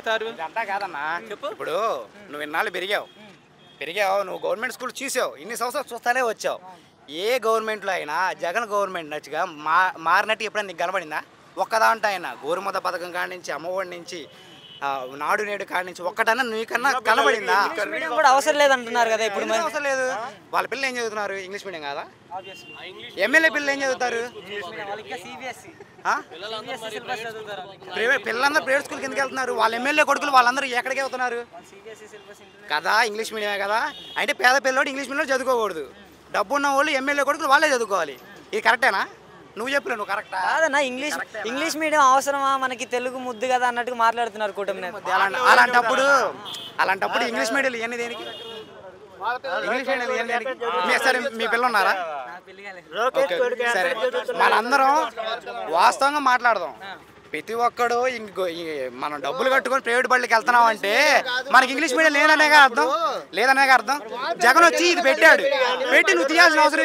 చెప్తారు? అంతా కాదన్నా, ఇప్పుడు నువ్వు ఇన్నాళ్ళు పెరిగావు, నువ్వు గవర్నమెంట్ స్కూల్ చూసావు, ఇన్ని సంవత్సరాలు చూస్తానే వచ్చావు. ఏ గవర్నమెంట్లో అయినా జగన్ గవర్నమెంట్ నచ్చిగా మారినట్టు ఎప్పుడైనా నీకు కనబడిందా? ఒక్కదాంట్లో అయినా గోరుముద్ద పథకం కాడి నుంచి, అమ్మఒడి నుంచి, నాడు నేడు కాడి నుంచి ఒక్కటన్నా నీకన్నా కనబడిందా? కూడా అవసరం లేదంటున్నారు కదా ఇప్పుడు. అవసరం లేదు. వాళ్ళ పిల్లలు ఏం చదువుతున్నారు? ఇంగ్లీష్ మీడియం కాదా? ఎమ్మెల్యే పిల్లలు ఏం చదువుతారు? పిల్లలందరూ ప్రైవేట్ స్కూల్కి ఎందుకు వెళ్తున్నారు? వాళ్ళ ఎమ్మెల్యే కొడుకులు వాళ్ళందరూ ఎక్కడికి వెళ్తున్నారు కదా? ఇంగ్లీష్ మీడియమే కదా. అంటే పేద పిల్లలు ఇంగ్లీష్ మీడియంలో చదువుకోకూడదు, డబ్బు ఉన్న వాళ్ళు ఎమ్మెల్యే కొడుకులు వాళ్ళే చదువుకోవాలి. ఇది కరెక్టేనా? నువ్వు చెప్పలే, నువ్వు కరెక్టా? కాదన్నా, ఇంగ్లీష్ మీడియం అవసరమా మనకి? తెలుగు ముద్దు కదా అన్నట్టుగా మాట్లాడుతున్నారు కూటమి. అలాంటప్పుడు ఇంగ్లీష్ మీడియం ఇవన్నీ దేనికి? ఇంగ్లీష్ మీడియం ఇవన్నీ దేనికి? సరే, మీ పిల్లలు ఉన్నారా? సరే, మనందరం వాస్తవంగా మాట్లాడదాం. ప్రతి ఒక్కడు మనం డబ్బులు కట్టుకొని ప్రైవేట్ బళ్ళకి వెళ్తున్నాం అంటే మనకి ఇంగ్లీష్ మీడియం లేదనేగా అర్థం. జగన్ వచ్చి ఇది పెట్టి నువ్వు తీయాల్సిన అవసరం